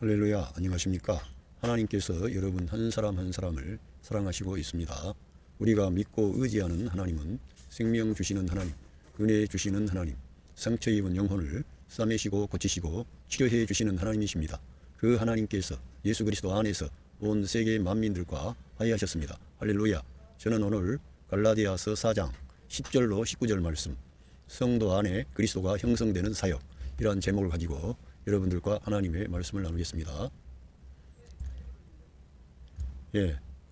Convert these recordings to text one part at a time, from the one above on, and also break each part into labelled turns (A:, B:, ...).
A: 할렐루야, 안녕하십니까? 하나님께서 여러분 한 사람 한 사람을 사랑하시고 있습니다. 우리가 믿고 의지하는 하나님은 생명 주시는 하나님, 은혜 주시는 하나님, 상처 입은 영혼을 싸매시고 고치시고 치료해 주시는 하나님이십니다. 그 하나님께서 예수 그리스도 안에서 온 세계 만민들과 화해하셨습니다. 할렐루야. 저는 오늘 갈라디아서 4장 10절로 19절 말씀, 성도 안에 그리스도가 형성되는 사역, 이러한 제목을 가지고 여러분들과 하나님의 말씀을 나누겠습니다.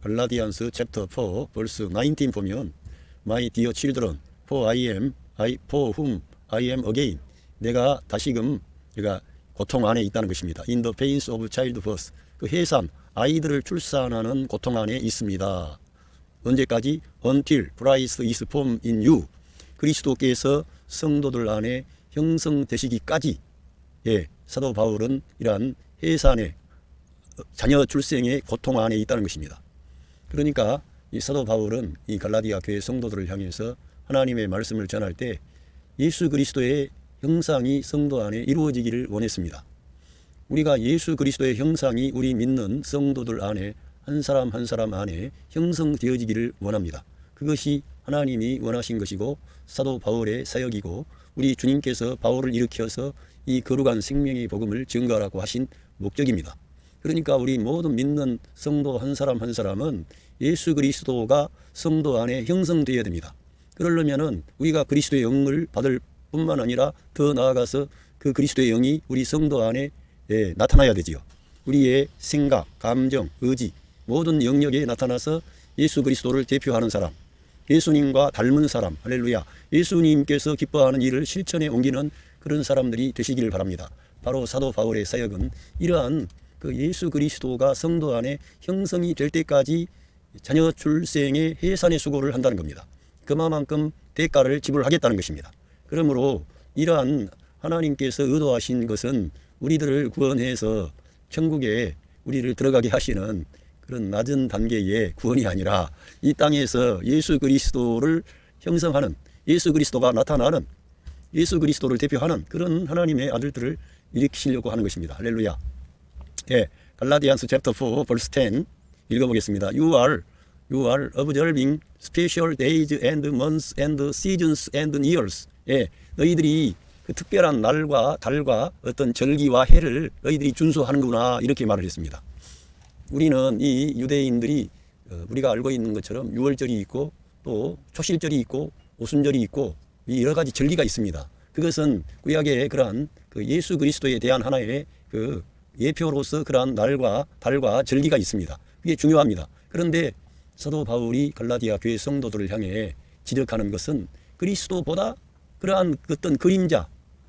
A: 갈라디안스 챕터 4 벌스 19 보면 My dear children, for whom I am again. 내가 다시금 고통 안에 있다는 것입니다. In the pains of childbirth. 그 해산, 아이들을 출산하는 고통 안에 있습니다. 언제까지? Until Christ is formed in you. 그리스도께서 성도들 안에 형성되시기까지. 사도 바울은 이러한 해산의 자녀 출생의 고통 안에 있다는 것입니다. 그러니까 이 사도 바울은 이 갈라디아 교회 성도들을 향해서 하나님의 말씀을 전할 때 예수 그리스도의 형상이 성도 안에 이루어지기를 원했습니다. 우리가 예수 그리스도의 형상이 우리 믿는 성도들 안에 한 사람 한 사람 안에 형성되어지기를 원합니다. 그것이 하나님이 원하신 것이고 사도 바울의 사역이고 우리 주님께서 바울을 일으켜서 이 거룩한 생명의 복음을 증거하라고 하신 목적입니다. 그러니까 우리 모든 믿는 성도 한 사람 한 사람은 예수 그리스도가 성도 안에 형성되어야 됩니다. 그러려면은 우리가 그리스도의 영을 받을 뿐만 아니라 더 나아가서 그 그리스도의 영이 우리 성도 안에 나타나야 되지요. 우리의 생각, 감정, 의지 모든 영역에 나타나서 예수 그리스도를 대표하는 사람, 예수님과 닮은 사람, 할렐루야, 예수님께서 기뻐하는 일을 실천에 옮기는 그런 사람들이 되시기를 바랍니다. 바로 사도 바울의 사역은 이러한 그 예수 그리스도가 성도 안에 형성이 될 때까지 자녀 출생의 해산의 수고를 한다는 겁니다. 그만큼 대가를 지불하겠다는 것입니다. 그러므로 이러한 하나님께서 의도하신 것은 우리들을 구원해서 천국에 우리를 들어가게 하시는 그런 낮은 단계의 구원이 아니라 이 땅에서 예수 그리스도를 형성하는, 예수 그리스도가 나타나는, 예수 그리스도를 대표하는 그런 하나님의 아들들을 일으키시려고 하는 것입니다. 할렐루야. 갈라디안스 챕터 4 벌스 10 읽어보겠습니다. You are observing special days and months and seasons and years. 너희들이 그 특별한 날과 달과 어떤 절기와 해를 너희들이 준수하는구나, 이렇게 말을 했습니다. 우리는 이 유대인들이 우리가 알고 있는 것처럼 유월절이 있고 또 초실절이 있고 오순절이 있고 여러 가지 절기가 있습니다. 그것은 구약의 그러한 그 예수 그리스도에 대한 하나의 그 예표로서 그러한 날과 달과 절기가 있습니다. 그게 중요합니다. 그런데 사도 바울이 갈라디아 교회 성도들을 향해 지적하는 것은 그리스도보다 그러한 어떤 그림자,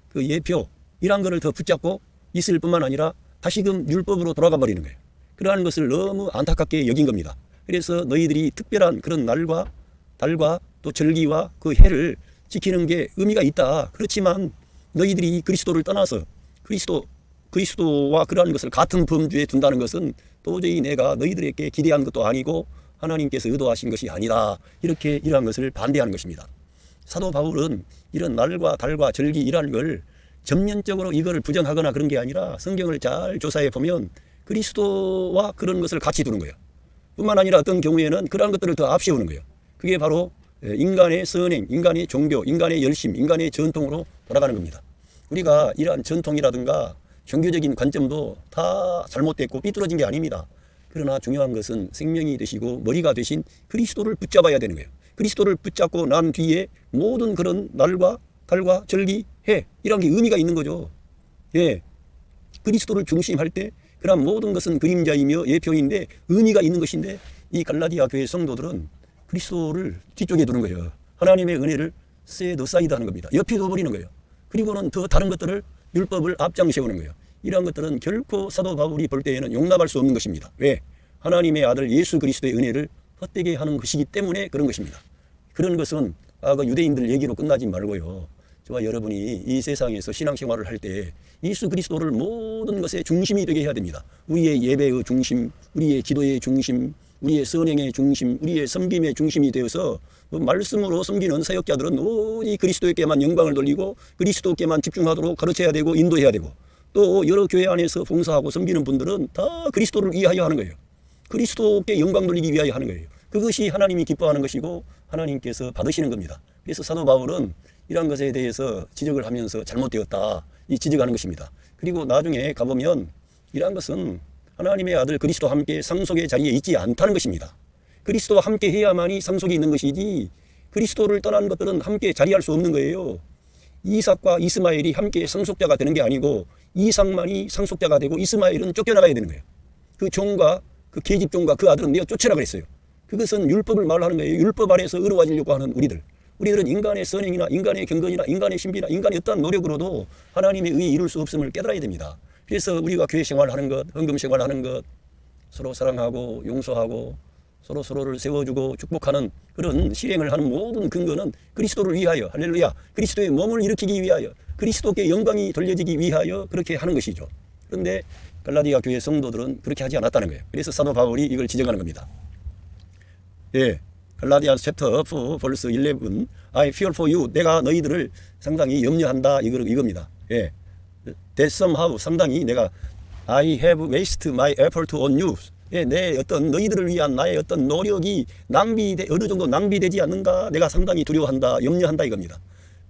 A: 그 예표 이런 것을 더 붙잡고 있을 뿐만 아니라 다시금 율법으로 돌아가 버리는 거예요. 그러한 것을 너무 안타깝게 여긴 겁니다. 그래서 너희들이 특별한 그런 날과 달과 또 절기와 그 해를 지키는 게 의미가 있다. 그렇지만 너희들이 그리스도를 떠나서 그리스도와 그러한 것을 같은 범주에 둔다는 것은 도저히 내가 너희들에게 기대한 것도 아니고 하나님께서 의도하신 것이 아니다. 이렇게 이러한 것을 반대하는 것입니다. 사도 바울은 이런 날과 달과 절기 이러한 걸 전면적으로 이거를 부정하거나 그런 게 아니라 성경을 잘 조사해 보면 그리스도와 그런 것을 같이 두는 거예요. 뿐만 아니라 어떤 경우에는 그러한 것들을 더 앞세우는 거예요. 그게 바로 인간의 선행, 인간의 종교, 인간의 열심, 인간의 전통으로 돌아가는 겁니다. 우리가 이러한 전통이라든가 종교적인 관점도 다 잘못됐고 삐뚤어진 게 아닙니다. 그러나 중요한 것은 생명이 되시고 머리가 되신 그리스도를 붙잡아야 되는 거예요. 그리스도를 붙잡고 난 뒤에 모든 그런 날과 달과 절기, 해 이런 게 의미가 있는 거죠. 그리스도를 중심할 때 그런 모든 것은 그림자이며 예표인데 의미가 있는 것인데 이 갈라디아 교회 성도들은 그리스도를 뒤쪽에 두는 거예요. 하나님의 은혜를 셋 어사이드 하는 겁니다. 옆에 둬버리는 거예요. 그리고는 더 다른 것들을 율법을 앞장 세우는 거예요. 이러한 것들은 결코 사도 바울이 볼 때에는 용납할 수 없는 것입니다. 왜? 하나님의 아들 예수 그리스도의 은혜를 헛되게 하는 것이기 때문에 그런 것입니다. 그런 것은 그 유대인들 얘기로 끝나지 말고요. 저와 여러분이 이 세상에서 신앙생활을 할 때 예수 그리스도를 모든 것의 중심이 되게 해야 됩니다. 우리의 예배의 중심, 우리의 기도의 중심, 우리의 선행의 중심, 우리의 섬김의 중심이 되어서 말씀으로 섬기는 사역자들은 오직 그리스도에게만 영광을 돌리고 그리스도께만 집중하도록 가르쳐야 되고 인도해야 되고 또 여러 교회 안에서 봉사하고 섬기는 분들은 다 그리스도를 위하여 하는 거예요. 그리스도께 영광 돌리기 위하여 하는 거예요. 그것이 하나님이 기뻐하는 것이고 하나님께서 받으시는 겁니다. 그래서 사도 바울은 이러한 것에 대해서 지적을 하면서 잘못되었다 이 지적하는 것입니다. 그리고 나중에 가보면 이러한 것은 하나님의 아들 그리스도와 함께 상속의 자리에 있지 않다는 것입니다. 그리스도와 함께 해야만이 상속이 있는 것이지 그리스도를 떠난 것들은 함께 자리할 수 없는 거예요. 이삭과 이스마엘이 함께 상속자가 되는 게 아니고 이삭만이 상속자가 되고 이스마엘은 쫓겨나가야 되는 거예요. 그 종과 그 계집종과 그 아들은 내가 쫓으라 그랬어요. 그것은 율법을 말하는 거예요. 율법 아래에서 의로워지려고 하는 우리들은 인간의 선행이나 인간의 경건이나 인간의 신비나 인간의 어떠한 노력으로도 하나님의 의에 이룰 수 없음을 깨달아야 됩니다. 그래서 우리가 교회 생활하는 것, 헌금 생활하는 것, 서로 사랑하고 용서하고 서로를 세워주고 축복하는 그런 실행을 하는 모든 근거는 그리스도를 위하여, 할렐루야, 그리스도의 몸을 일으키기 위하여, 그리스도께 영광이 돌려지기 위하여 그렇게 하는 것이죠. 그런데 갈라디아 교회 성도들은 그렇게 하지 않았다는 거예요. 그래서 사도 바울이 이걸 지적하는 겁니다. 예, 갈라디아 챕터 4 벌스 11 I fear for you, 내가 너희들을 상당히 염려한다 이겁니다. 예, that somehow, 상당히 내가 I have wasted my effort on you, 예, 내 어떤 너희들을 위한 나의 어떤 노력이 어느 정도 낭비되지 않는가 내가 상당히 두려워한다, 염려한다 이겁니다.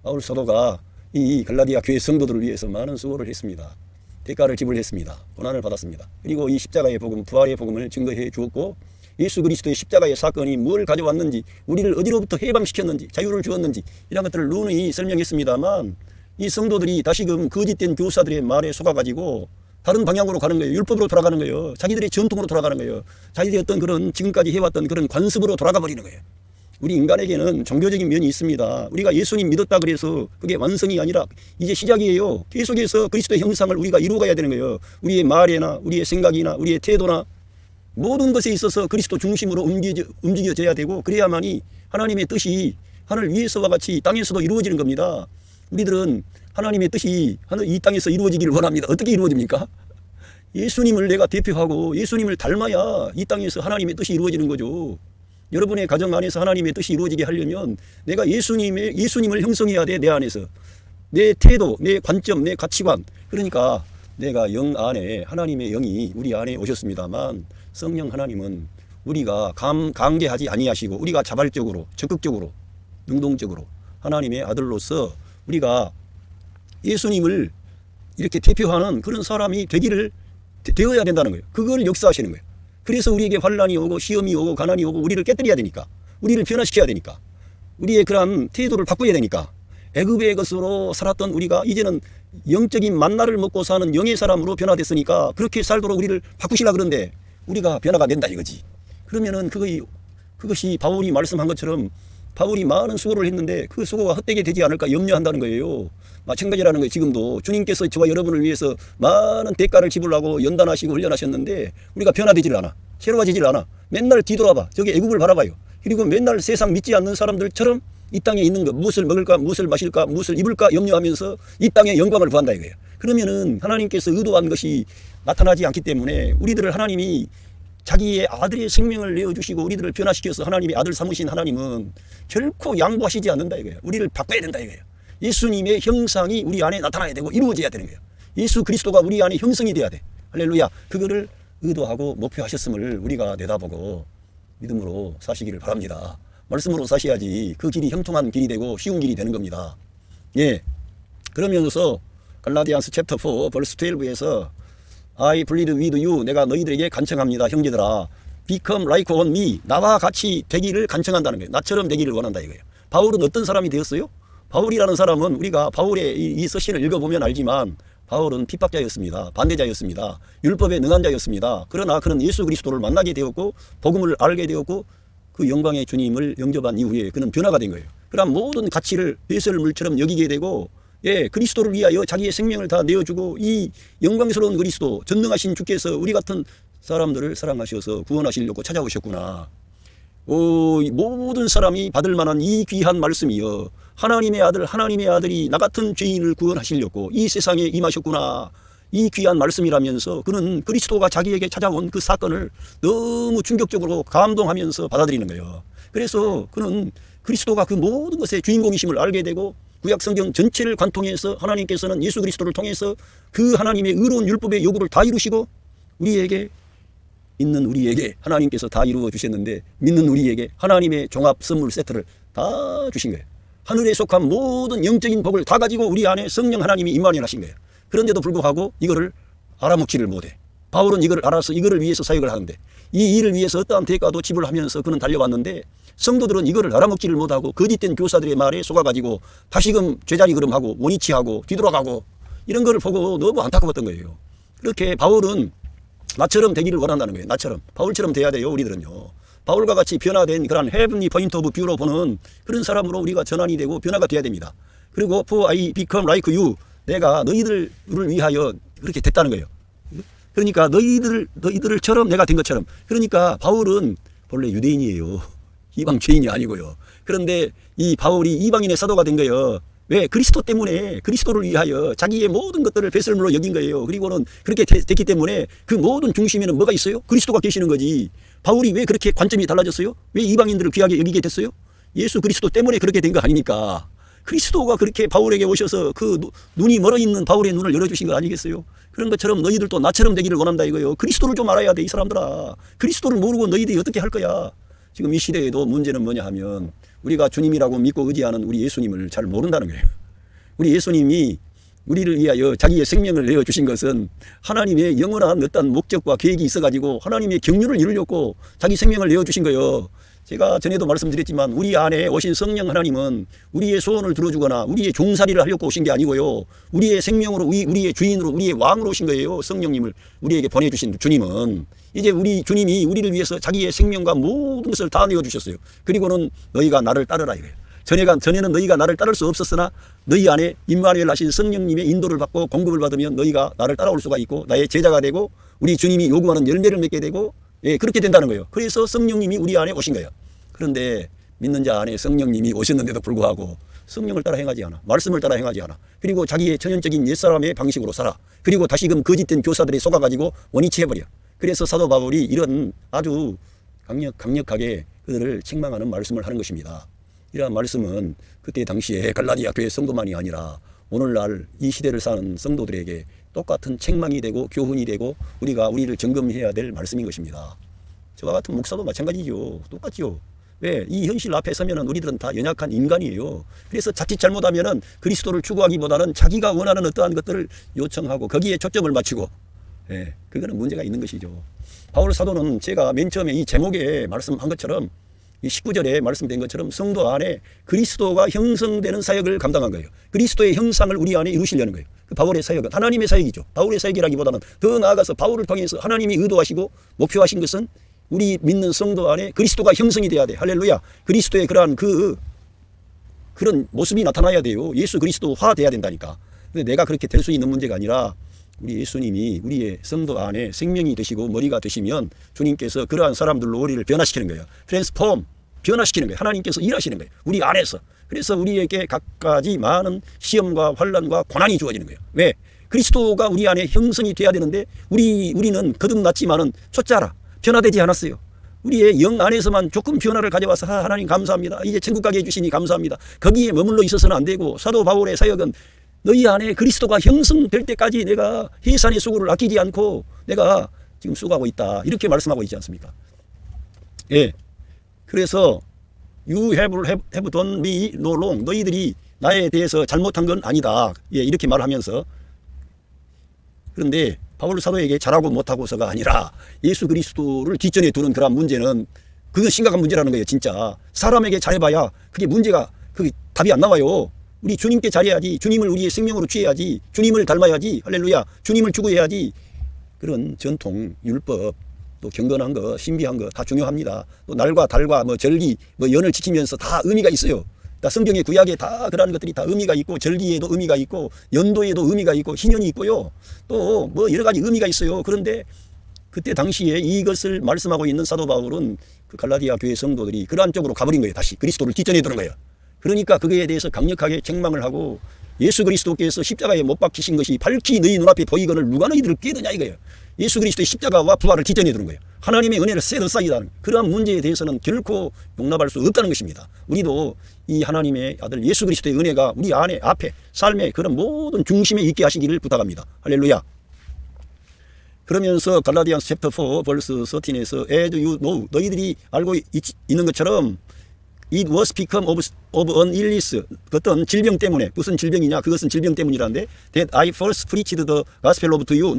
A: 바울 사도가 이 갈라디아 교회 성도들을 위해서 많은 수고를 했습니다. 대가를 지불했습니다. 고난을 받았습니다. 그리고 이 십자가의 복음, 부활의 복음을 증거해 주었고 예수 그리스도의 십자가의 사건이 뭘 가져왔는지, 우리를 어디로부터 해방시켰는지, 자유를 주었는지 이런 것들을 누누이 설명했습니다만 이 성도들이 다시금 거짓된 교사들의 말에 속아가지고 다른 방향으로 가는 거예요. 율법으로 돌아가는 거예요. 자기들의 전통으로 돌아가는 거예요. 자기들의 어떤 그런 지금까지 해왔던 그런 관습으로 돌아가 버리는 거예요. 우리 인간에게는 종교적인 면이 있습니다. 우리가 예수님 믿었다 그래서 그게 완성이 아니라 이제 시작이에요. 계속해서 그리스도의 형상을 우리가 이루어가야 되는 거예요. 우리의 말이나 우리의 생각이나 우리의 태도나 모든 것에 있어서 그리스도 중심으로 움직여져야 되고 그래야만이 하나님의 뜻이 하늘 위에서와 같이 땅에서도 이루어지는 겁니다. 우리들은 하나님의 뜻이 이 땅에서 이루어지기를 원합니다. 어떻게 이루어집니까? 예수님을 내가 대표하고 예수님을 닮아야 이 땅에서 하나님의 뜻이 이루어지는 거죠. 여러분의 가정 안에서 하나님의 뜻이 이루어지게 하려면 내가 예수님을 형성해야 돼. 내 안에서 내 태도, 내 관점, 내 가치관. 그러니까 내가 영 안에 하나님의 영이 우리 안에 오셨습니다만 성령 하나님은 우리가 강제하지 아니하시고 우리가 자발적으로 적극적으로 능동적으로 하나님의 아들로서 우리가 예수님을 이렇게 대표하는 그런 사람이 되어야 된다는 거예요. 그걸 역사하시는 거예요. 그래서 우리에게 환난이 오고 시험이 오고 가난이 오고 우리를 깨뜨려야 되니까, 우리를 변화시켜야 되니까, 우리의 그러한 태도를 바꿔야 되니까, 애굽의 것으로 살았던 우리가 이제는 영적인 만나를 먹고 사는 영의 사람으로 변화됐으니까 그렇게 살도록 우리를 바꾸시라 그런데 우리가 변화가 된다 이거지. 그러면은 그것이 바울이 말씀한 것처럼 바울이 많은 수고를 했는데 그 수고가 헛되게 되지 않을까 염려한다는 거예요. 마찬가지라는 거예요. 지금도 주님께서 저와 여러분을 위해서 많은 대가를 지불하고 연단하시고 훈련하셨는데 우리가 변화되질 않아. 새로워지질 않아. 맨날 뒤돌아봐. 저기 애국을 바라봐요. 그리고 맨날 세상 믿지 않는 사람들처럼 이 땅에 있는 것, 무엇을 먹을까, 무엇을 마실까, 무엇을 입을까 염려하면서 이 땅의 영광을 구한다 이거예요. 그러면은 하나님께서 의도한 것이 나타나지 않기 때문에 우리들을 하나님이 자기의 아들의 생명을 내어주시고 우리들을 변화시켜서 하나님의 아들 삼으신 하나님은 결코 양보하시지 않는다 이거예요. 우리를 바꿔야 된다 이거예요. 예수님의 형상이 우리 안에 나타나야 되고 이루어져야 되는 거예요. 예수 그리스도가 우리 안에 형성이 돼야 돼. 할렐루야. 그거를 의도하고 목표하셨음을 우리가 내다보고 믿음으로 사시기를 바랍니다. 말씀으로 사셔야지 그 길이 형통한 길이 되고 쉬운 길이 되는 겁니다. 예. 그러면서 갈라디안스 챕터 4 벌스 12에서 I plead with you, 내가 너희들에게 간청합니다. 형제들아, become like on me, 나와 같이 되기를 간청한다는 거예요. 나처럼 되기를 원한다 이거예요. 바울은 어떤 사람이 되었어요? 바울이라는 사람은 우리가 바울의 이 서신을 읽어보면 알지만 바울은 핍박자였습니다. 반대자였습니다. 율법에 능한 자였습니다. 그러나 그는 예수 그리스도를 만나게 되었고 복음을 알게 되었고 그 영광의 주님을 영접한 이후에 그는 변화가 된 거예요. 그럼 모든 가치를 배설물처럼 여기게 되고 예, 그리스도를 위하여 자기의 생명을 다 내어주고 이 영광스러운 그리스도 전능하신 주께서 우리 같은 사람들을 사랑하셔서 구원하시려고 찾아오셨구나. 모든 사람이 받을 만한 이 귀한 말씀이여 하나님의 아들이 나 같은 죄인을 구원하시려고 이 세상에 임하셨구나. 이 귀한 말씀이라면서 그는 그리스도가 자기에게 찾아온 그 사건을 너무 충격적으로 감동하면서 받아들이는 거예요. 그래서 그는 그리스도가 그 모든 것의 주인공이심을 알게 되고 구약 성경 전체를 관통해서 하나님께서는 예수 그리스도를 통해서 그 하나님의 의로운 율법의 요구를 다 이루시고 우리에게 믿는 우리에게 하나님께서 다 이루어 주셨는데 믿는 우리에게 하나님의 종합 선물 세트를 다 주신 거예요. 하늘에 속한 모든 영적인 복을 다 가지고 우리 안에 성령 하나님이 임만을 하신 거예요. 그런데도 불구하고 이거를 알아먹지를 못해. 바울은 이걸 알아서 이거를 위해서 사역을 하는데 이 일을 위해서 어떠한 대가도 지불하면서 그는 달려왔는데 성도들은 이거를 알아먹지를 못하고 거짓된 교사들의 말에 속아가지고 다시금 제자리 걸음하고 원위치하고 뒤돌아가고 이런 걸 보고 너무 안타까웠던 거예요. 그렇게 바울은 나처럼 되기를 원한다는 거예요. 나처럼. 바울처럼 돼야 돼요. 우리들은요. 바울과 같이 변화된 그런 헤븐리 포인트 오브 뷰로 보는 그런 사람으로 우리가 전환이 되고 변화가 돼야 됩니다. 그리고 For I become like you. 내가 너희들을 위하여 그렇게 됐다는 거예요. 그러니까 너희들처럼 내가 된 것처럼. 그러니까 바울은 본래 유대인이에요. 이방 죄인이 아니고요. 그런데 이 바울이 이방인의 사도가 된 거예요. 왜? 그리스도 때문에 그리스도를 위하여 자기의 모든 것들을 배설물로 여긴 거예요. 그리고는 그렇게 됐기 때문에 그 모든 중심에는 뭐가 있어요? 그리스도가 계시는 거지. 바울이 왜 그렇게 관점이 달라졌어요? 왜 이방인들을 귀하게 여기게 됐어요? 예수 그리스도 때문에 그렇게 된 거 아니니까. 그리스도가 그렇게 바울에게 오셔서 그 눈이 멀어 있는 바울의 눈을 열어주신 거 아니겠어요? 그런 것처럼 너희들도 나처럼 되기를 원한다 이거예요. 그리스도를 좀 알아야 돼 이 사람들아. 그리스도를 모르고 너희들이 어떻게 할 거야? 지금 이 시대에도 문제는 뭐냐 하면 우리가 주님이라고 믿고 의지하는 우리 예수님을 잘 모른다는 거예요. 우리 예수님이 우리를 위하여 자기의 생명을 내어주신 것은 하나님의 영원한 어떤 목적과 계획이 있어가지고 하나님의 경륜을 이루려고 자기 생명을 내어주신 거예요. 제가 전에도 말씀드렸지만 우리 안에 오신 성령 하나님은 우리의 소원을 들어주거나 우리의 종살이를 하려고 오신 게 아니고요. 우리의 생명으로 우리의 주인으로 우리의 왕으로 오신 거예요. 성령님을 우리에게 보내주신 주님은. 이제 우리 주님이 우리를 위해서 자기의 생명과 모든 것을 다 내어주셨어요. 그리고는 너희가 나를 따르라 이거예요. 전에는 너희가 나를 따를 수 없었으나 너희 안에 임마누엘 하신 성령님의 인도를 받고 공급을 받으면 너희가 나를 따라올 수가 있고 나의 제자가 되고 우리 주님이 요구하는 열매를 맺게 되고 그렇게 된다는 거예요. 그래서 성령님이 우리 안에 오신 거예요. 그런데 믿는 자 안에 성령님이 오셨는데도 불구하고 성령을 따라 행하지 않아. 말씀을 따라 행하지 않아. 그리고 자기의 천연적인 옛사람의 방식으로 살아. 그리고 다시금 거짓된 교사들이 속아가지고 원위치해버려. 그래서 사도 바울이 이런 아주 강력하게 그들을 책망하는 말씀을 하는 것입니다. 이러한 말씀은 그때 당시에 갈라디아 교회 성도만이 아니라 오늘날 이 시대를 사는 성도들에게 똑같은 책망이 되고 교훈이 되고 우리가 우리를 점검해야 될 말씀인 것입니다. 저와 같은 목사도 마찬가지죠. 똑같죠. 왜? 이 현실 앞에 서면은 우리들은 다 연약한 인간이에요. 그래서 자칫 잘못하면은 그리스도를 추구하기보다는 자기가 원하는 어떠한 것들을 요청하고 거기에 초점을 맞추고 그거는 문제가 있는 것이죠. 바울 사도는 제가 맨 처음에 이 제목에 말씀한 것처럼 이 19절에 말씀된 것처럼 성도 안에 그리스도가 형성되는 사역을 감당한 거예요. 그리스도의 형상을 우리 안에 이루시려는 거예요. 그 바울의 사역은 하나님의 사역이죠. 바울의 사역이라기보다는 더 나아가서 바울을 통해서 하나님이 의도하시고 목표하신 것은 우리 믿는 성도 안에 그리스도가 형성이 돼야 돼. 할렐루야. 그리스도의 그러한 그런 모습이 나타나야 돼요. 예수 그리스도화 돼야 된다니까. 근데 내가 그렇게 될 수 있는 문제가 아니라 우리 예수님이 우리의 성도 안에 생명이 되시고 머리가 되시면 주님께서 그러한 사람들로 우리를 변화시키는 거예요. 트랜스폼, 변화시키는 거예요. 하나님께서 일하시는 거예요. 우리 안에서. 그래서 우리에게 갖가지 많은 시험과 환난과 고난이 주어지는 거예요. 왜? 그리스도가 우리 안에 형성이 돼야 되는데 우리는 거듭났지만은 초짜라. 변화되지 않았어요. 우리의 영 안에서만 조금 변화를 가져와서 하나님 감사합니다. 이제 천국 가게 해주시니 감사합니다. 거기에 머물러 있어서는 안 되고 사도 바울의 사역은 너희 안에 그리스도가 형성될 때까지 내가 해산의 수고를 아끼지 않고 내가 지금 수고하고 있다. 이렇게 말씀하고 있지 않습니까? 그래서 You have done me no wrong. 너희들이 나에 대해서 잘못한 건 아니다. 이렇게 말하면서 그런데 바울 사도에게 잘하고 못하고서가 아니라 예수 그리스도를 뒷전에 두는 그런 문제는 그건 심각한 문제라는 거예요. 진짜 사람에게 잘해봐야 그게 답이 안 나와요. 우리 주님께 잘해야지. 주님을 우리의 생명으로 취해야지. 주님을 닮아야지. 할렐루야. 주님을 추구해야지. 그런 전통, 율법, 또 경건한 거, 신비한 거 다 중요합니다. 또 날과 달과 절기, 연을 지키면서 다 의미가 있어요. 다 성경의 구약에 다 그런 것들이 다 의미가 있고 절기에도 의미가 있고 연도에도 의미가 있고 희년이 있고요. 또 여러 가지 의미가 있어요. 그런데 그때 당시에 이것을 말씀하고 있는 사도 바울은 그 갈라디아 교회 성도들이 그러한 쪽으로 가버린 거예요. 다시 그리스도를 뒷전에 두는 거예요. 그러니까 그거에 대해서 강력하게 책망을 하고 예수 그리스도께서 십자가에 못 박히신 것이 밝히 너희 눈앞에 보이거늘 누가 너희들을 깨드냐 이거예요. 예수 그리스도의 십자가와 부활을 기전해 두는 거예요. 하나님의 은혜를 셋어사이다는 그러한 문제에 대해서는 결코 용납할 수 없다는 것입니다. 우리도 이 하나님의 아들 예수 그리스도의 은혜가 우리 안에 앞에 삶의 그런 모든 중심에 있게 하시기를 부탁합니다. 할렐루야. 그러면서 갈라디안스 챕터 4 벌스 13에서 as you know 너희들이 알고 있는 것처럼 it was become of an illness 어떤 질병 때문에 무슨 질병이냐 그것은 질병 때문이라는데 that I first preached the gospel of to you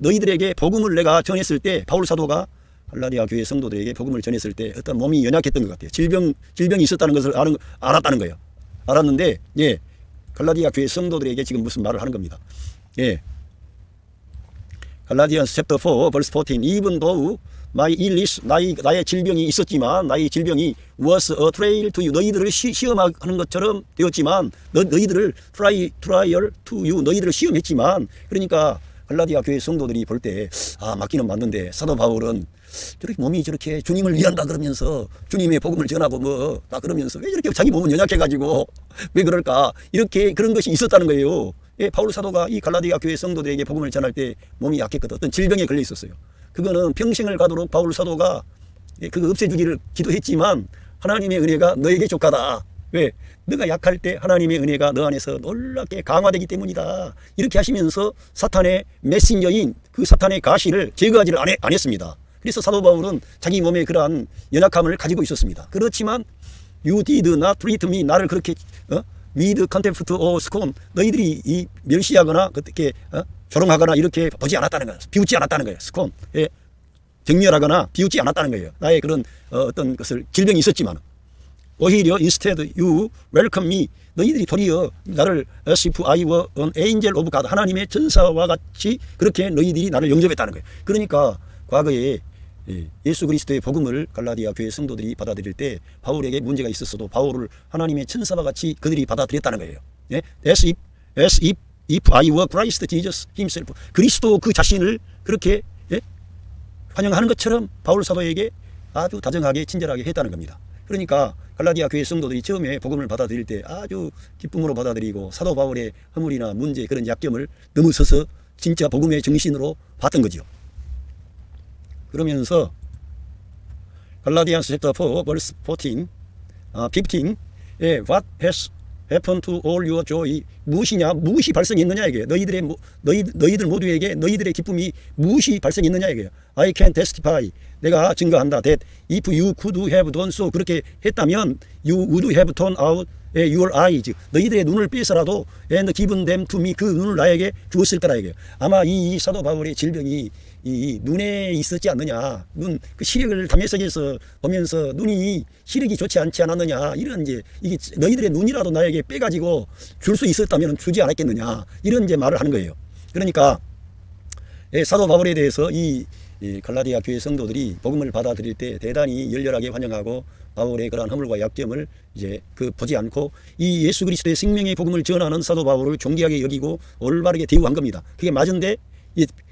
A: 너희들에게 복음을 내가 전했을 때 바울 사도가 갈라디아 교회 성도들에게 복음을 전했을 때 어떤 몸이 연약했던 것 같아요. 질병이 있었다는 것을 알았다는 거예요. 알았는데 예 갈라디아 교회 성도들에게 지금 무슨 말을 하는 겁니다. 예 갈라디안스 챕터 4 벌스 14 even though my illness 나의 질병이 있었지만 나의 질병이 was a trial to you 너희들을 시험하는 것처럼 되었지만 너희들을 trial to you 너희들을 시험했지만 그러니까 갈라디아 교회 성도들이 볼 때 맞기는 맞는데 사도 바울은 저렇게 몸이 저렇게 주님을 위한다 그러면서 주님의 복음을 전하고 그러면서 왜 저렇게 자기 몸은 연약해가지고 왜 그럴까 이렇게 그런 것이 있었다는 거예요. 예, 바울 사도가 이 갈라디아 교회 성도들에게 복음을 전할 때 몸이 약했거든. 어떤 질병에 걸려 있었어요. 그거는 평생을 가도록 바울 사도가 그거 없애주기를 기도했지만 하나님의 은혜가 너에게 족하다. 왜? 너가 약할 때 하나님의 은혜가 너 안에서 놀랍게 강화되기 때문이다. 이렇게 하시면서 사탄의 메신저인 그 사탄의 가시를 제거하지를 안 했습니다. 그래서 사도 바울은 자기 몸에 그러한 연약함을 가지고 있었습니다. 그렇지만 You did not treat me 나를 그렇게 with contempt or scorn 너희들이 이 멸시하거나 그렇게 조롱하거나 이렇게 보지 않았다는 거예요. 비웃지 않았다는 거예요. scorn 예, 경멸하거나 비웃지 않았다는 거예요. 나의 그런 어떤 것을 질병이 있었지만 오히려 instead you welcome me 너희들이 도리어 나를 as if I were an angel of God 하나님의 천사와 같이 그렇게 너희들이 나를 영접했다는 거예요. 그러니까 과거에 예수 그리스도의 복음을 갈라디아 교회 성도들이 받아들일 때 바울에게 문제가 있었어도 바울을 하나님의 천사와 같이 그들이 받아들였다는 거예요. 예? as if I were Christ Jesus himself 그리스도 그 자신을 그렇게 환영하는 것처럼 바울 사도에게 아주 다정하게 친절하게 했다는 겁니다. 그러니까 갈라디아 교회 성도들이 처음에 복음을 받아들일 때 아주 기쁨으로 받아들이고 사도 바울의 허물이나 문제 그런 약점을 넘어서서 진짜 복음의 정신으로 봤던 거죠. 그러면서 갈라디안스 챕터 4 verse 15 what has happened to all your joy 무엇이냐 무엇이 발생했느냐 이게 너희들 모두에게 너희들의 기쁨이 무엇이 발생했느냐 이게 I can testify 내가 증거한다 that if you could have done so 그렇게 했다면 you would have turned out your eyes 너희들의 눈을 빼서라도 and given them to me 그 눈을 나에게 주었을 거라 이게 아마 이 사도 바울의 질병이 이 눈에 있었지 않느냐 눈 그 시력을 담에석에서 보면서 눈이 시력이 좋지 않지 않았느냐 이런 이제 이게 너희들의 눈이라도 나에게 빼가지고 줄 수 있었다면 주지 않았겠느냐 이런 이제 말을 하는 거예요. 그러니까 사도 바울에 대해서 이 갈라디아 교회 성도들이 복음을 받아들일 때 대단히 열렬하게 환영하고 바울의 그러한 허물과 약점을 이제 보지 않고 이 예수 그리스도의 생명의 복음을 전하는 사도 바울을 존귀하게 여기고 올바르게 대우한 겁니다. 그게 맞은데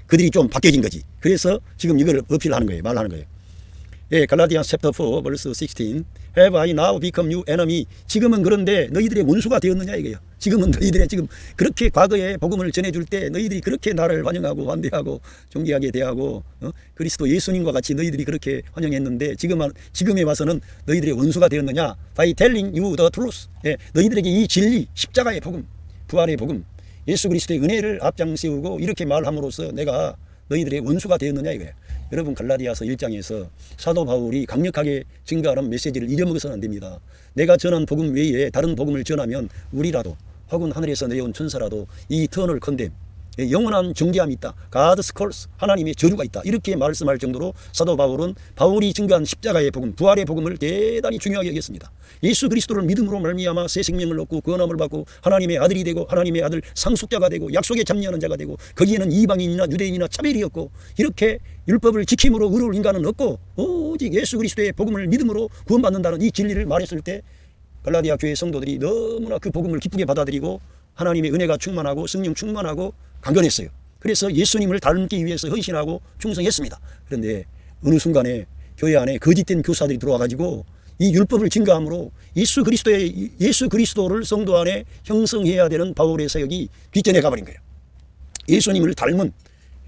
A: 그들이 좀 바뀌어진 거지. 그래서 지금 이걸 어필하는 거예요. 말하는 거예요. 예, 갈라디안스 챕터 4 verse 16 Have I now become you enemy 지금은 그런데 너희들의 원수가 되었느냐 이거예요. 지금은 너희들의 지금 그렇게 과거에 복음을 전해줄 때 너희들이 그렇게 나를 환영하고 환대하고 존귀하게 대하고 그리스도 예수님과 같이 너희들이 그렇게 환영했는데 지금에 와서는 너희들의 원수가 되었느냐 By telling you the truth 예, 너희들에게 이 진리 십자가의 복음 부활의 복음 예수 그리스도의 은혜를 앞장세우고 이렇게 말함으로써 내가 너희들의 원수가 되었느냐 이거예요. 여러분 갈라디아서 1장에서 사도 바울이 강력하게 증거하는 메시지를 잊어먹어서는 안 됩니다. 내가 전한 복음 외에 다른 복음을 전하면 우리라도 혹은 하늘에서 내려온 천사라도 이 eternal condemn 영원한 정죄함이 있다. God's curse 하나님의 저주가 있다. 이렇게 말씀할 정도로 사도 바울은 바울이 증거한 십자가의 복음 부활의 복음을 대단히 중요하게 여겼습니다. 예수 그리스도를 믿음으로 말미암아 새 생명을 얻고 구원함을 받고 하나님의 아들이 되고 하나님의 아들 상속자가 되고 약속에 참여하는 자가 되고 거기에는 이방인이나 유대인이나 차별이 없고 이렇게 율법을 지킴으로 의로울 인간은 없고 오직 예수 그리스도의 복음을 믿음으로 구원받는다는 이 진리를 말했을 때 갈라디아 교회 성도들이 너무나 그 복음을 기쁘게 받아들이고 하나님의 은혜가 충만하고 성령 충만하고 강건했어요. 그래서 예수님을 닮기 위해서 헌신하고 충성했습니다. 그런데 어느 순간에 교회 안에 거짓된 교사들이 들어와 가지고 이 율법을 증거함으로 예수 그리스도를 성도 안에 형성해야 되는 바울의 사역이 뒷전에 가버린 거예요. 예수님을 닮은,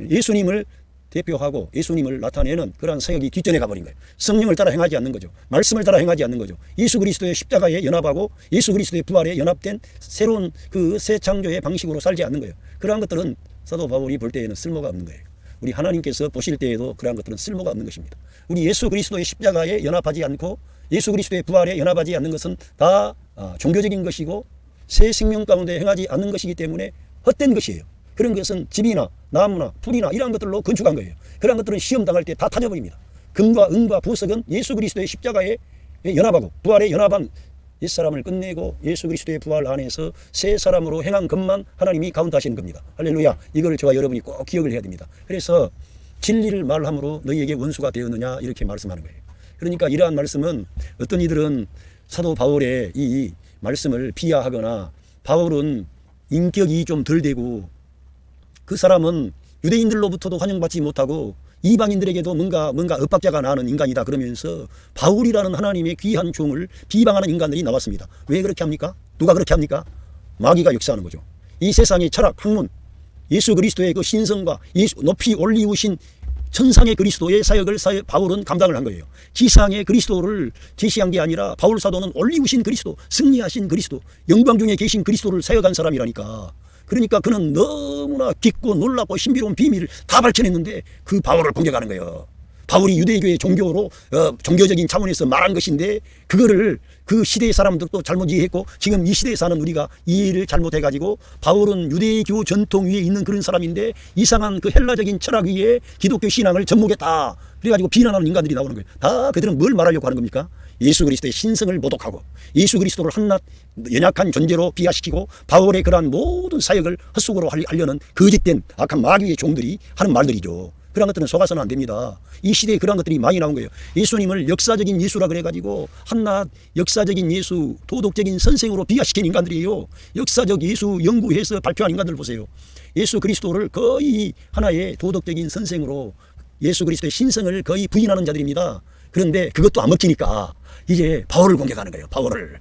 A: 예수님을 대표하고 예수님을 나타내는 그러한 사역이 뒷전에 가버린 거예요. 성령을 따라 행하지 않는 거죠. 말씀을 따라 행하지 않는 거죠. 예수 그리스도의 십자가에 연합하고 예수 그리스도의 부활에 연합된 새로운 그 새 창조의 방식으로 살지 않는 거예요. 그러한 것들은 사도 바울이 볼 때에는 쓸모가 없는 거예요. 우리 하나님께서 보실 때에도 그러한 것들은 쓸모가 없는 것입니다. 우리 예수 그리스도의 십자가에 연합하지 않고 예수 그리스도의 부활에 연합하지 않는 것은 다 종교적인 것이고 새 생명 가운데 행하지 않는 것이기 때문에 헛된 것이에요. 그런 것은 집이나 나무나 풀이나 이러한 것들로 건축한 거예요. 그러한 것들은 시험 당할 때 다 타져버립니다. 금과 은과 보석은 예수 그리스도의 십자가에 연합하고 부활에 연합한 옛사람을 끝내고 예수 그리스도의 부활 안에서 새 사람으로 행한 것만 하나님이 카운트하시는 겁니다. 할렐루야. 이걸 저와 여러분이 꼭 기억을 해야 됩니다. 그래서 진리를 말함으로 너희에게 원수가 되었느냐 이렇게 말씀하는 거예요. 그러니까 이러한 말씀은 어떤 이들은 사도 바울의 이 말씀을 비하하거나 바울은 인격이 좀 덜 되고 그 사람은 유대인들로부터도 환영받지 못하고 이방인들에게도 뭔가 엇박자가 나는 인간이다 그러면서 바울이라는 하나님의 귀한 종을 비방하는 인간들이 나왔습니다. 왜 그렇게 합니까? 누가 그렇게 합니까? 마귀가 역사하는 거죠. 이 세상의 철학, 학문, 예수 그리스도의 그 신성과 높이 올리우신 천상의 그리스도의 사역을 바울은 감당을 한 거예요. 지상의 그리스도를 제시한 게 아니라 바울 사도는 올리우신 그리스도, 승리하신 그리스도, 영광 중에 계신 그리스도를 사역한 사람이라니까. 그러니까 그는 너무나 깊고 놀랍고 신비로운 비밀을 다 밝혀냈는데 그 바울을 공격하는 거예요. 바울이 유대교의 종교로 종교적인 차원에서 말한 것인데 그거를 그 시대의 사람들도 잘못 이해했고 지금 이 시대에 사는 우리가 이해를 잘못해가지고 바울은 유대교 전통 위에 있는 그런 사람인데 이상한 그 헬라적인 철학 위에 기독교 신앙을 접목했다. 그래가지고 비난하는 인간들이 나오는 거예요. 다 그들은 뭘 말하려고 하는 겁니까? 예수 그리스도의 신성을 모독하고 예수 그리스도를 한낱 연약한 존재로 비하시키고 바울의 그러한 모든 사역을 헛속으로 하려는 거짓된 악한 마귀의 종들이 하는 말들이죠. 그런 것들은 속아서는 안 됩니다. 이 시대에 그런 것들이 많이 나온 거예요. 예수님을 역사적인 예수라 그래가지고 한낱 역사적인 예수, 도덕적인 선생으로 비하시킨 인간들이에요. 역사적 예수 연구해서 발표한 인간들 보세요. 예수 그리스도를 거의 하나의 도덕적인 선생으로 예수 그리스도의 신성을 거의 부인하는 자들입니다. 그런데 그것도 안 먹히니까 이제 바울을 공격하는 거예요. 바울을.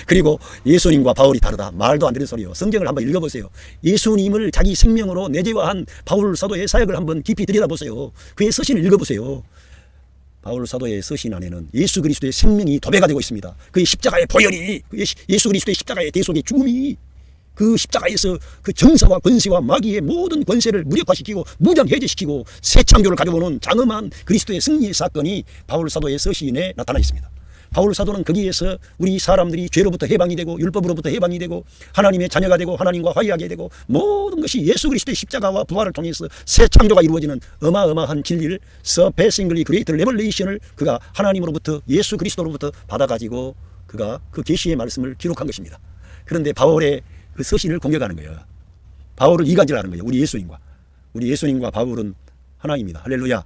A: 그리고 예수님과 바울이 다르다. 말도 안 되는 소리요. 성경을 한번 읽어보세요. 예수님을 자기 생명으로 내재화한 바울 사도의 사역을 한번 깊이 들여다보세요. 그의 서신을 읽어보세요. 바울 사도의 서신 안에는 예수 그리스도의 생명이 도배가 되고 있습니다. 그의 십자가의 보혈이, 예수 그리스도의 십자가의 대속의 죽음이 그 십자가에서 그 정사와 권세와 마귀의 모든 권세를 무력화시키고 무장해제시키고 새 창조를 가져오는 장엄한 그리스도의 승리의 사건이 바울 사도의 서신에 나타나 있습니다. 바울 사도는 거기에서 우리 사람들이 죄로부터 해방이 되고 율법으로부터 해방이 되고 하나님의 자녀가 되고 하나님과 화해하게 되고 모든 것이 예수 그리스도의 십자가와 부활을 통해서 새 창조가 이루어지는 어마어마한 진리를 surpassingly great revelation을 그가 하나님으로부터 예수 그리스도로부터 받아가지고 그가 그 계시의 말씀을 기록한 것입니다. 그런데 바울의 그 서신을 공격하는 거예요. 바울을 이간질하는 거예요. 우리 예수님과 바울은 하나입니다. 할렐루야.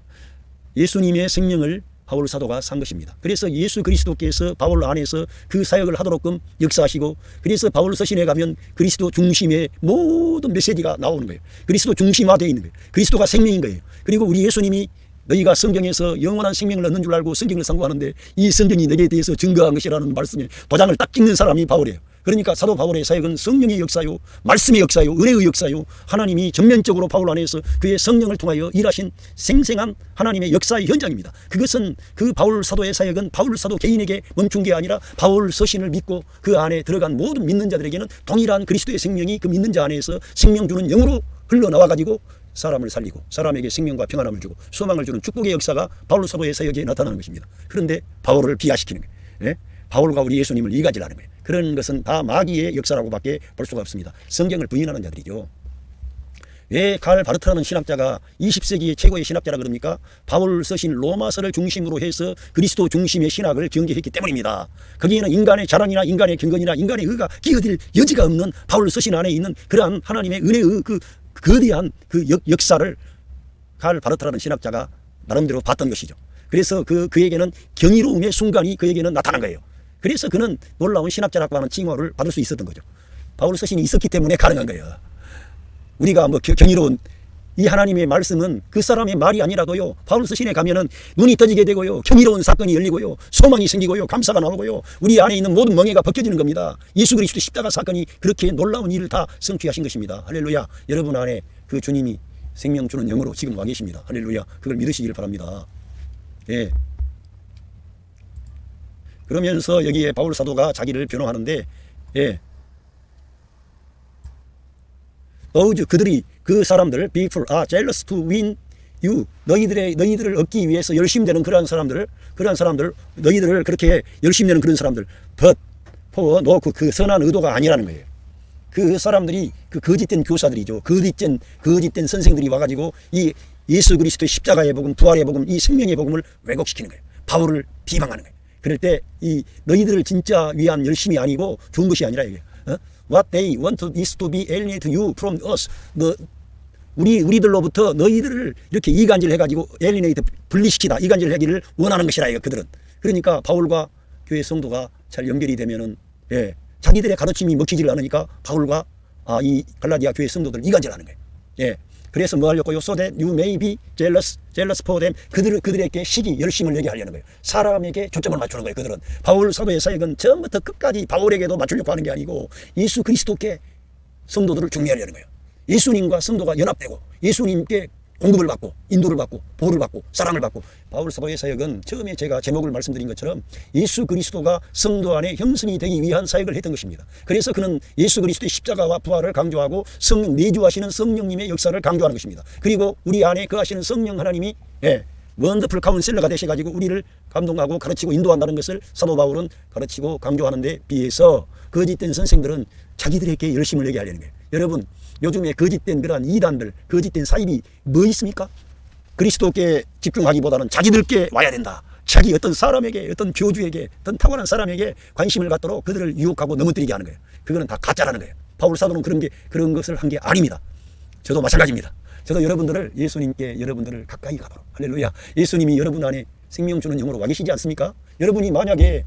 A: 예수님의 생명을 바울 사도가 산 것입니다. 그래서 예수 그리스도께서 바울 안에서 그 사역을 하도록끔 역사하시고 그래서 바울 서신에 가면 그리스도 중심의 모든 메시지가 나오는 거예요. 그리스도 중심화되어 있는 거예요. 그리스도가 생명인 거예요. 그리고 우리 예수님이 너희가 성경에서 영원한 생명을 얻는 줄 알고 성경을 상고하는데 이 성경이 너희에 대해서 증거한 것이라는 말씀에 도장을 딱 찍는 사람이 바울이에요. 그러니까 사도 바울의 사역은 성령의 역사요, 말씀의 역사요, 은혜의 역사요, 하나님이 전면적으로 바울 안에서 그의 성령을 통하여 일하신 생생한 하나님의 역사의 현장입니다. 그것은 그 바울 사도의 사역은 바울 사도 개인에게 멈춘 게 아니라 바울 서신을 믿고 그 안에 들어간 모든 믿는 자들에게는 동일한 그리스도의 생명이 그 믿는 자 안에서 생명 주는 영으로 흘러나와가지고 사람을 살리고 사람에게 생명과 평안함을 주고 소망을 주는 축복의 역사가 바울 사도의 사역에 나타나는 것입니다. 그런데 바울을 비하시키는 거예요. 네? 바울과 우리 예수님을 이가지라는 거예요. 그런 것은 다 마귀의 역사라고밖에 볼 수가 없습니다. 성경을 부인하는 자들이죠. 왜 칼 바르트라는 신학자가 20세기의 최고의 신학자라 그럽니까? 바울 쓰신 로마서를 중심으로 해서 그리스도 중심의 신학을 전개했기 때문입니다. 거기에는 인간의 자랑이나 인간의 경건이나 인간의 의가 끼어들 여지가 없는 바울 서신 안에 있는 그러한 하나님의 은혜의 그 거대한 그 역사를 칼 바르트라는 신학자가 나름대로 봤던 것이죠. 그래서 그에게는 경이로움의 순간이 그에게는 나타난 거예요. 그래서 그는 놀라운 신학자라고 하는 칭호를 받을 수 있었던 거죠. 바울 서신이 있었기 때문에 가능한 거예요. 우리가 뭐 경이로운 이 하나님의 말씀은 그 사람의 말이 아니라도요, 바울서 신에 가면은 눈이 떠지게 되고요, 경이로운 사건이 열리고요, 소망이 생기고요, 감사가 나오고요, 우리 안에 있는 모든 멍에가 벗겨지는 겁니다. 예수 그리스도 십자가 사건이 그렇게 놀라운 일을 다 성취하신 것입니다. 할렐루야. 여러분 안에 그 주님이 생명 주는 영으로 지금 와 계십니다. 할렐루야. 그걸 믿으시길 바랍니다. 예. 그러면서 여기에 바울 사도가 자기를 변호하는데, 예. those 그들이 그 사람들 people are jealous to win you 너희들을 얻기 위해서 열심히 되는 그러한 사람들 너희들을 그렇게 열심히 되는 그런 사람들 but for no 그 선한 의도가 아니라는 거예요. 그 사람들이 그 거짓된 교사들이죠. 거짓된 선생들이 와가지고 이 예수 그리스도의 십자가의 복음, 부활의 복음, 이 생명의 복음을 왜곡시키는 거예요. 바울을 비방하는 거예요. 그럴 때 이 너희들을 진짜 위한 열심이 아니고 좋은 것이 아니라 이게 What they want is to be alienate you from us. 우리들로부터 너희들을 이렇게 이간질 해가지고 alienate 분리시키다, 이간질 하기를 원하는 것이라 이거 그들은. 그러니까 바울과 교회 성도가 잘 연결이 되면은 예, 자기들의 가르침이 먹히지를 않으니까 바울과 이 갈라디아 교회 성도들 이간질하는 거예요. 예. 그래서 뭐 하려고요? So that you may be jealous for them. 그들에게 시기, 열심을 내게 하려는 거예요. 사람에게 초점을 맞추는 거예요. 그들은 바울 사도의 사역은 처음부터 끝까지 바울에게도 맞추려고 하는 게 아니고 예수 그리스도께 성도들을 중매하려는 거예요. 예수님과 성도가 연합되고 예수님께 공급을 받고 인도를 받고 보호를 받고 사랑을 받고. 바울 사도의 사역은 처음에 제가 제목을 말씀드린 것처럼 예수 그리스도가 성도 안에 형성이 되기 위한 사역을 했던 것입니다. 그래서 그는 예수 그리스도의 십자가와 부활을 강조하고 성령 내주하시는 성령님의 역사를 강조하는 것입니다. 그리고 우리 안에 거하시는 성령 하나님이 원더풀 카운셀러가 되셔가지고 우리를 감동하고 가르치고 인도한다는 것을 사도 바울은 가르치고 강조하는 데 비해서 거짓된 선생들은 자기들에게 열심을 내게 하려는 거예요. 여러분, 요즘에 거짓된 그러한 이단들, 거짓된 사입이 뭐 있습니까? 그리스도께 집중하기보다는 자기들께 와야 된다. 자기 어떤 사람에게, 어떤 교주에게, 어떤 탁월한 사람에게 관심을 갖도록 그들을 유혹하고 넘어뜨리게 하는 거예요. 그거는 다 가짜라는 거예요. 바울 사도는 그런 것을 한 게 아닙니다. 저도 마찬가지입니다. 저도 예수님께 여러분들을 가까이 가도록. 할렐루야. 예수님이 여러분 안에 생명 주는 영으로 와 계시지 않습니까? 여러분이 만약에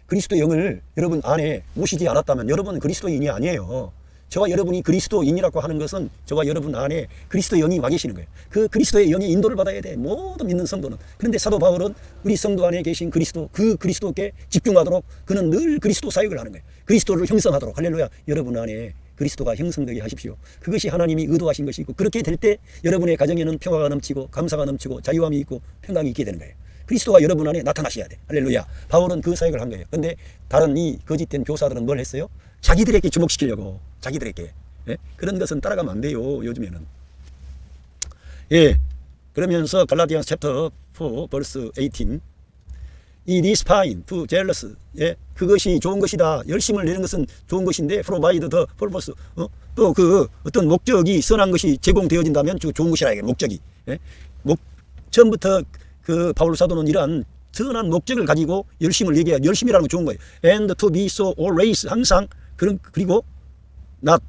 A: 그리스도 영을 여러분 안에 모시지 않았다면 여러분은 그리스도인이 아니에요. 저와 여러분이 그리스도인이라고 하는 것은 저와 여러분 안에 그리스도 영이 와 계시는 거예요. 그 그리스도의 영이 인도를 받아야 돼. 모든 믿는 성도는. 그런데 사도 바울은 우리 성도 안에 계신 그리스도, 그 그리스도께 집중하도록 그는 늘 그리스도 사역을 하는 거예요. 그리스도를 형성하도록. 할렐루야. 여러분 안에 그리스도가 형성되게 하십시오. 그것이 하나님이 의도하신 것이고 그렇게 될 때 여러분의 가정에는 평화가 넘치고 감사가 넘치고 자유함이 있고 평강이 있게 되는 거예요. 그리스도가 여러분 안에 나타나셔야 돼. 할렐루야. 바울은 그 사역을 한 거예요. 그런데 다른 이 거짓된 교사들은 뭘 했어요? 자기들에게 주목시키려고. 자기들에게. 예? 그런 것은 따라가면 안 돼요. 요즘에는. 예. 그러면서 갈라디안스 챕터 4 벌스 18 It is fine to jealous. 예? 그것이 좋은 것이다. 열심을 내는 것은 좋은 것인데 provide the purpose. 또 그 어떤 목적이 선한 것이 제공되어진다면 좋은 것이라 이게 목적이. 예? 처음부터 그 바울 사도는 이러한 선한 목적을 가지고 열심을 얘기해야 열심이라는 건 좋은 거예요. And to be so always 항상 그리고 not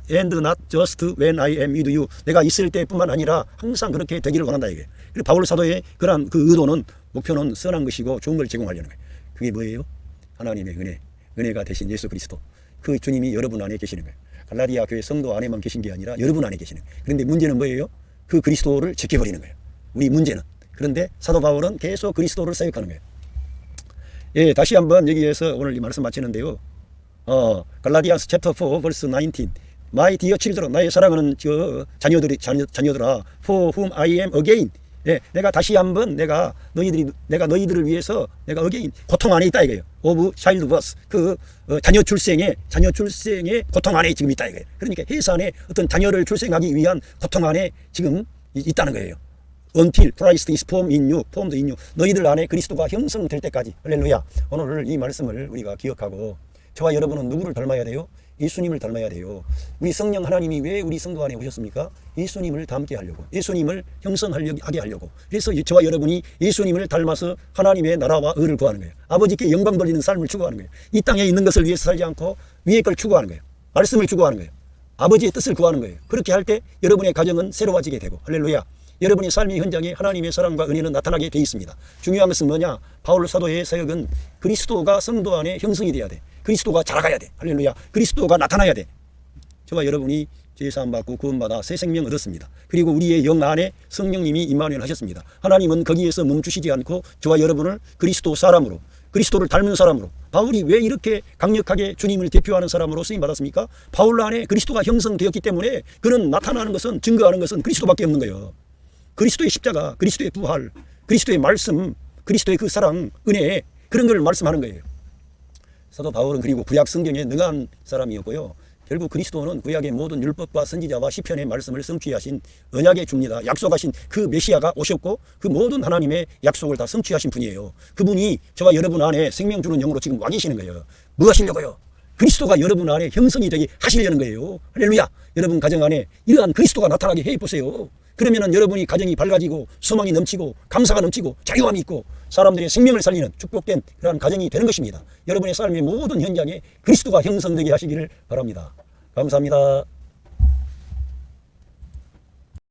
A: just when I am with you. 내가 있을 때뿐만 아니라 항상 그렇게 되기를 원한다 이게. 그리고 바울 사도의 그러한 그 의도는 목표는 선한 것이고 좋은 걸 제공하려는 거예요. 그게 뭐예요? 하나님의 은혜가 되신 예수 그리스도. 그 주님이 여러분 안에 계시는 거예요. 갈라디아 교회 성도 안에만 계신 게 아니라 여러분 안에 계시는 거예요. 그런데 문제는 뭐예요? 그 그리스도를 지켜버리는 거예요. 우리 문제는. 그런데 사도 바울은 계속 그리스도를 사역하는 거예요. 예, 다시 한번 여기에서 오늘 이 말씀 마치는데요. 갈라디안스 챕터 4 벌스 19 My dear children, 나의 사랑하는 자녀들아, for whom I am again. 예, 내가 다시 한번 내가 너희들을 위해서 내가 again 고통 안에 있다 이거예요. of childbirth 자녀 출생의 고통 안에 지금 있다 이거예요. 그러니까 해산에 어떤 자녀를 출생하기 위한 고통 안에 지금 있다는 거예요. Until Christ is formed in you. 너희들 안에 그리스도가 형성될 때까지. 할렐루야. 오늘 이 말씀을 우리가 기억하고 저와 여러분은 누구를 닮아야 돼요? 예수님을 닮아야 돼요. 우리 성령 하나님이 왜 우리 성도 안에 오셨습니까? 예수님을 닮게 하려고, 예수님을 형성하게 하려고. 그래서 저와 여러분이 예수님을 닮아서 하나님의 나라와 의를 구하는 거예요. 아버지께 영광 돌리는 삶을 추구하는 거예요. 이 땅에 있는 것을 위해서 살지 않고 위의 걸 추구하는 거예요. 말씀을 추구하는 거예요. 아버지의 뜻을 구하는 거예요. 그렇게 할 때 여러분의 가정은 새로워지게 되고. 할렐루야. 여러분의 삶의 현장에 하나님의 사랑과 은혜는 나타나게 되어 있습니다. 중요한 것은 뭐냐? 바울 사도의 사역은 그리스도가 성도 안에 형성이 돼야 돼. 그리스도가 자라가야 돼. 할렐루야. 그리스도가 나타나야 돼. 저와 여러분이 제사함 받고 구원받아 새 생명 얻었습니다. 그리고 우리의 영 안에 성령님이 임마누엘 하셨습니다. 하나님은 거기에서 멈추시지 않고 저와 여러분을 그리스도 사람으로, 그리스도를 닮은 사람으로, 바울이 왜 이렇게 강력하게 주님을 대표하는 사람으로 쓰임 받았습니까? 바울 안에 그리스도가 형성되었기 때문에 그는 나타나는 것은, 증거하는 것은 그리스도밖에 없는 거예요. 그리스도의 십자가, 그리스도의 부활, 그리스도의 말씀, 그리스도의 그 사랑, 은혜, 그런 걸 말씀하는 거예요. 사도 바울은 그리고 구약 성경에 능한 사람이었고요. 결국 그리스도는 구약의 모든 율법과 선지자와 시편의 말씀을 성취하신 언약의 주입니다. 약속하신 그 메시아가 오셨고 그 모든 하나님의 약속을 다 성취하신 분이에요. 그분이 저와 여러분 안에 생명 주는 영으로 지금 와 계시는 거예요. 뭐 하시려고요? 그리스도가 여러분 안에 형성이 되게 하시려는 거예요. 할렐루야. 여러분 가정 안에 이러한 그리스도가 나타나게 해보세요. 그러면은 여러분이 가정이 밝아지고 소망이 넘치고 감사가 넘치고 자유함이 있고 사람들의 생명을 살리는 축복된 그러한 가정이 되는 것입니다. 여러분의 삶의 모든 현장에 그리스도가 형성되게 하시기를 바랍니다. 감사합니다.